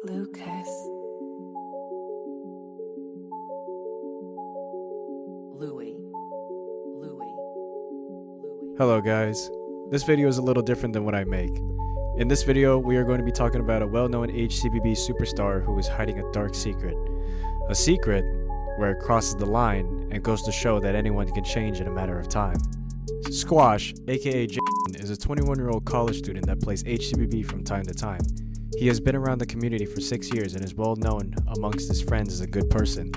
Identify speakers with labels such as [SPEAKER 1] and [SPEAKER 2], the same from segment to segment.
[SPEAKER 1] Lucas. Louis.
[SPEAKER 2] Hello guys, this video is a little different than what I make. In this video, we are going to be talking about a well-known HCBB superstar who is hiding a dark secret. A secret where it crosses the line and goes to show that anyone can change in a matter of time. Sqxash, aka Jason, is a 21-year-old college student that plays HCBB from time to time. He has been around the community for 6 years and is well known amongst his friends as a good person.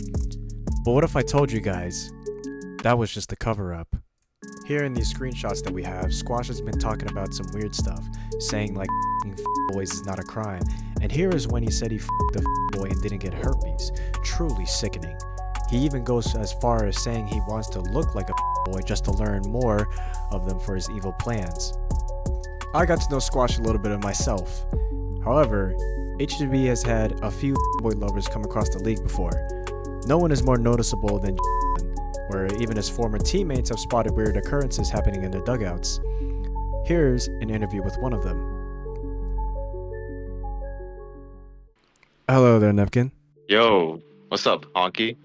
[SPEAKER 2] But what if I told you guys that was just a cover-up? Here in these screenshots that we have, Sqxash has been talking about some weird stuff, saying like boys is not a crime, and here is when he said he f***ed a boy and didn't get herpes. Truly sickening. He even goes as far as saying he wants to look like a boy just to learn more of them for his evil plans. I got to know Sqxash a little bit of myself. However, HCB has had a few boy lovers come across the league before. No one is more noticeable than where even his former teammates have spotted weird occurrences happening in their dugouts. Here's an interview with one of them. Hello there, Nepkin.
[SPEAKER 3] Yo, what's up, Honky?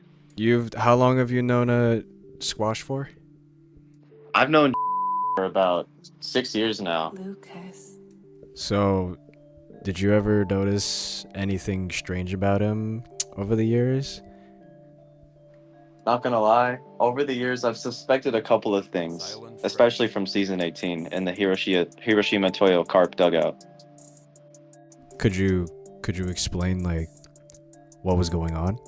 [SPEAKER 2] How long have you known Sqxash for?
[SPEAKER 3] I've known for about 6 years now.
[SPEAKER 1] Lucas.
[SPEAKER 2] So, did you ever notice anything strange about him over the years?
[SPEAKER 3] Not gonna lie, over the years I've suspected a couple of things, especially from season 18 in the Hiroshima Toyo Carp dugout.
[SPEAKER 2] Could you explain like what was going on?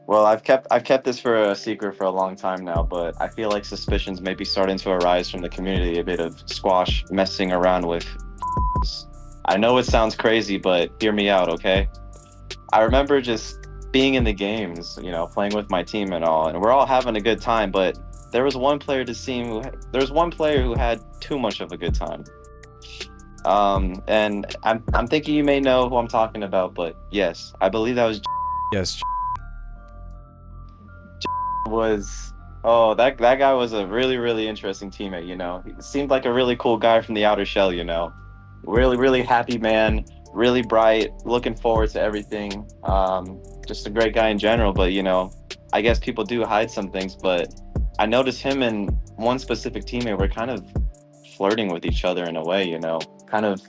[SPEAKER 3] Well, I've kept this for a secret for a long time now, but I feel like suspicions may be starting to arise from the community, a bit of Sqxash messing around with. I know it sounds crazy, but hear me out, okay? I remember just being in the games, you know, playing with my team and all, and we're all having a good time, but there was one player who had too much of a good time. And I'm thinking you may know who I'm talking about, but yes, I believe that was
[SPEAKER 2] Yes.
[SPEAKER 3] that guy was a really interesting teammate, you know. He seemed like a really cool guy from the outer shell, you know. Really happy man, really bright, looking forward to everything. Just a great guy in general, but you know, I guess people do hide some things, but I noticed him and one specific teammate were kind of flirting with each other in a way, you know, kind of,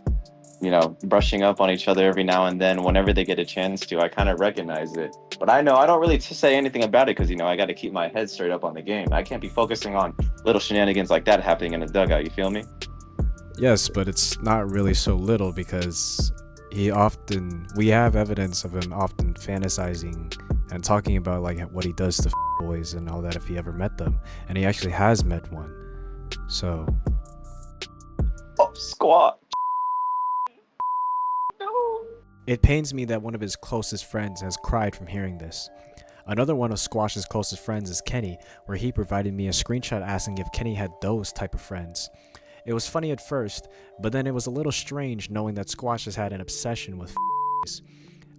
[SPEAKER 3] you know, brushing up on each other every now and then whenever they get a chance to. I kind of recognize it, but I know I don't really say anything about it because, you know, I got to keep my head straight up on the game. I can't be focusing on little shenanigans like that happening in a dugout, you feel me?
[SPEAKER 2] Yes, but it's not really so little because we have evidence of him often fantasizing and talking about like what he does to boys and all that if he ever met them, and he actually has met one. So
[SPEAKER 3] Squat. No.
[SPEAKER 2] it pains me that one of his closest friends has cried from hearing this. Another one of Sqxash's closest friends is Kenny, where he provided me a screenshot asking if Kenny had those type of friends. It was funny at first, but then it was a little strange knowing that Sqxash has had an obsession with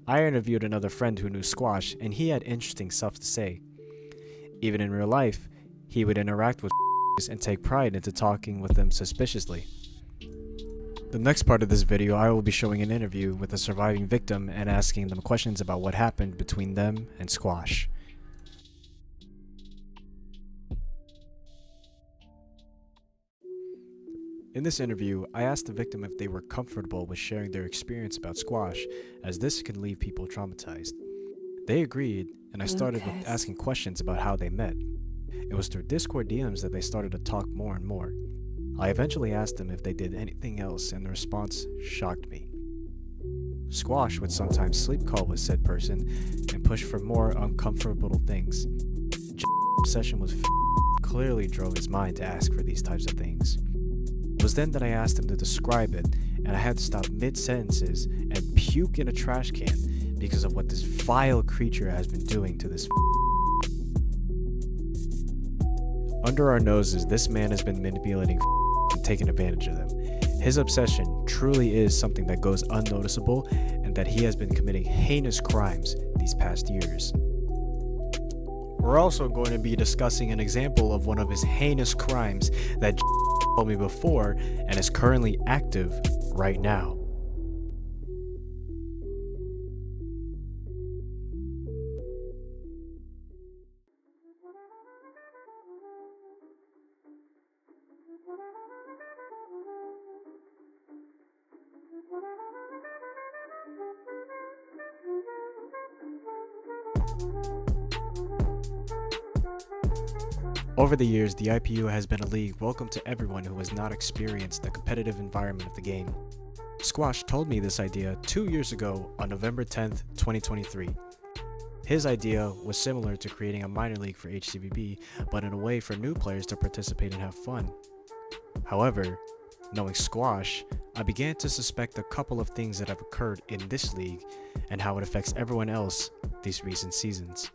[SPEAKER 2] I interviewed another friend who knew Sqxash, and he had interesting stuff to say. Even in real life, he would interact with and take pride into talking with them suspiciously. The next part of this video, I will be showing an interview with a surviving victim and asking them questions about what happened between them and Sqxash. In this interview, I asked the victim if they were comfortable with sharing their experience about Sqxash, as this can leave people traumatized. They agreed, and I started with asking questions about how they met. It was through Discord DMs that they started to talk more and more. I eventually asked them if they did anything else, and the response shocked me. Sqxash would sometimes sleep call with said person and push for more uncomfortable things. Obsession with clearly drove his mind to ask for these types of things. It was then that I asked him to describe it, and I had to stop mid-sentences and puke in a trash can because of what this vile creature has been doing to this. Under our noses, this man has been manipulating and taking advantage of them. His obsession truly is something that goes unnoticeable, and that he has been committing heinous crimes these past years. We're also going to be discussing an example of one of his heinous crimes that told me before and is currently active right now. Over the years, the IPU has been a league welcome to everyone who has not experienced the competitive environment of the game. Sqxash told me this idea 2 years ago on November 10th, 2023. His idea was similar to creating a minor league for HCBB, but in a way for new players to participate and have fun. However, knowing Sqxash, I began to suspect a couple of things that have occurred in this league and how it affects everyone else these recent seasons.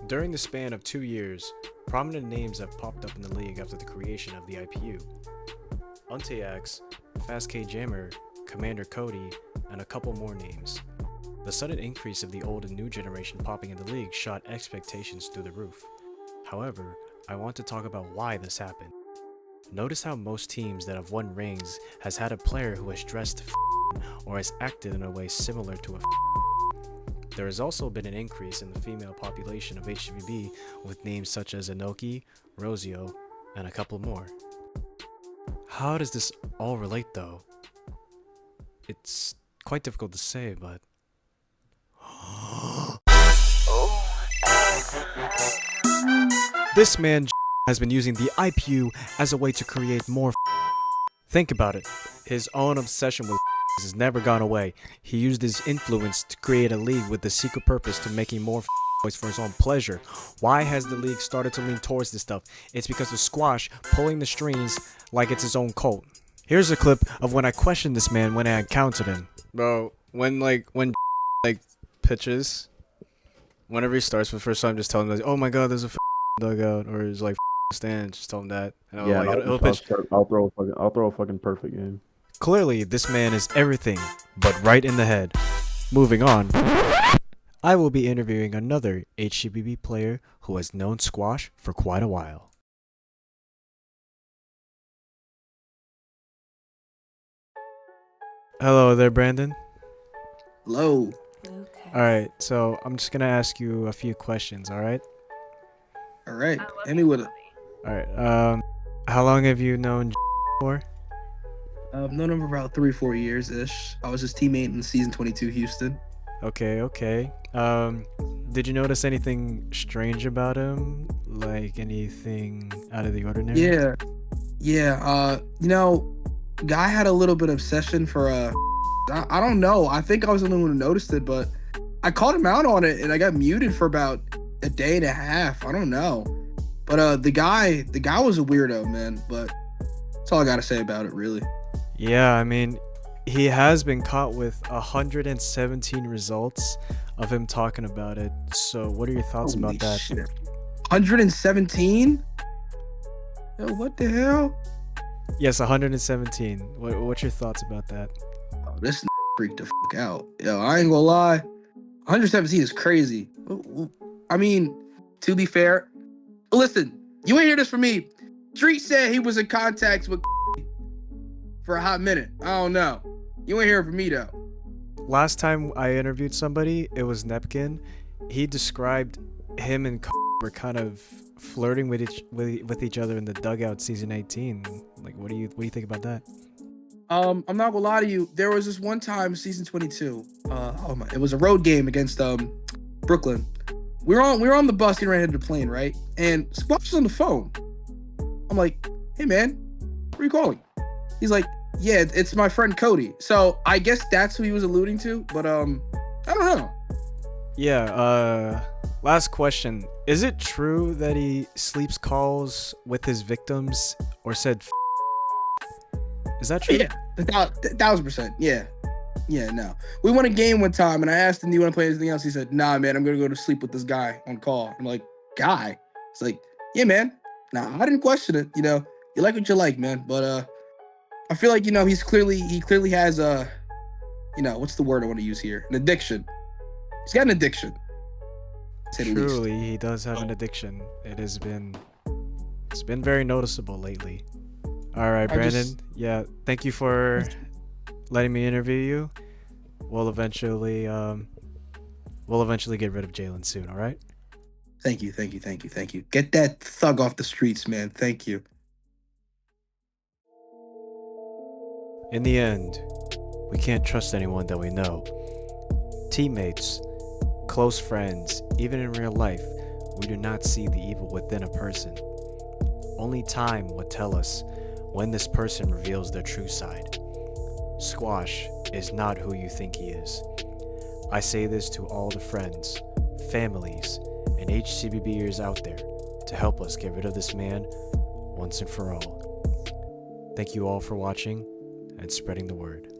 [SPEAKER 2] During the span of 2 years, prominent names have popped up in the league after the creation of the IPU. Untayax, Fast K Jammer, Commander Cody, and a couple more names. The sudden increase of the old and new generation popping in the league shot expectations through the roof. However, I want to talk about why this happened. Notice how most teams that have won rings has had a player who has dressed or has acted in a way similar to a. There has also been an increase in the female population of HCBB with names such as Inoki, Rosio, and a couple more. How does this all relate though? It's quite difficult to say, but this man has been using the IPU as a way to create more. Think about it. His own obsession with has never gone away. He used his influence to create a league with the secret purpose to making more boys for his own pleasure. Why has the league started to lean towards this stuff? It's because of Sqxash pulling the strings like it's his own cult. Here's a clip of when I questioned this man when I encountered him. Bro, when pitches, whenever he starts for the first time, just tell him like, oh my god, there's a dugout, or he's like stand, just tell him that. And
[SPEAKER 4] Yeah,
[SPEAKER 2] like, he'll pitch.
[SPEAKER 4] I'll throw a fucking perfect game.
[SPEAKER 2] Clearly, this man is everything but right in the head. Moving on, I will be interviewing another HCBB player who has known Sqxash for quite a while. Hello there, Brandon.
[SPEAKER 5] Hello.
[SPEAKER 1] Okay.
[SPEAKER 2] Alright, so I'm just gonna ask you a few questions, alright?
[SPEAKER 5] All right. Hit me with it.
[SPEAKER 2] Alright, how long have you known for?
[SPEAKER 5] I've known him for about 3-4 years ish. I was his teammate in season 22 Houston.
[SPEAKER 2] Okay. Did you notice anything strange about him? Like anything out of the ordinary?
[SPEAKER 5] Yeah. Guy had a little bit of obsession for I don't know. I think I was the only one who noticed it, but I called him out on it and I got muted for about a day and a half. I don't know. But the guy was a weirdo, man. But that's all I gotta say about it, really.
[SPEAKER 2] Yeah, I mean, he has been caught with 117 results of him talking about it. So what are your thoughts
[SPEAKER 5] Holy
[SPEAKER 2] about that?
[SPEAKER 5] shit. 117? Yo, what the hell?
[SPEAKER 2] Yes, 117. What's your thoughts about that?
[SPEAKER 5] Oh, this freaked the fuck out. Yo, I ain't gonna lie. 117 is crazy. I mean, to be fair, listen, you ain't hear this from me. Street said he was in contact with for a hot minute. I don't know. You ain't hear it from me though.
[SPEAKER 2] Last time I interviewed somebody, it was Nepkin. He described him and were kind of flirting with each other in the dugout season 18. Like, what do you think about that?
[SPEAKER 5] I'm not gonna lie to you. There was this one time, season 22. It was a road game against Brooklyn. We were on the bus getting ready to head to the plane, right? And Sqxash was on the phone. I'm like, hey man, who are you calling? He's like, yeah, it's my friend Cody. So I guess that's who he was alluding to, but I don't know.
[SPEAKER 2] Yeah, last question. Is it true that he sleeps calls with his victims or said Is that true?
[SPEAKER 5] Yeah, 1,000%. Yeah, no. We won a game one time and I asked him, do you want to play anything else? He said, nah, man, I'm going to go to sleep with this guy on call. I'm like, guy? It's like, yeah, man. Nah, I didn't question it. You know, you like what you like, man. But I feel like, he clearly has what's the word I want to use here? An addiction. He's got an addiction.
[SPEAKER 2] Truly, he does have an addiction. It's been very noticeable lately. All right, Brandon. Yeah, thank you for letting me interview you. We'll eventually get rid of Jalen soon. All right.
[SPEAKER 5] Thank you. Get that thug off the streets, man. Thank you.
[SPEAKER 2] In the end, we can't trust anyone that we know. Teammates, close friends, even in real life, we do not see the evil within a person. Only time will tell us when this person reveals their true side. Sqxash is not who you think he is. I say this to all the friends, families, and HCBBers out there to help us get rid of this man once and for all. Thank you all for watching and spreading the word.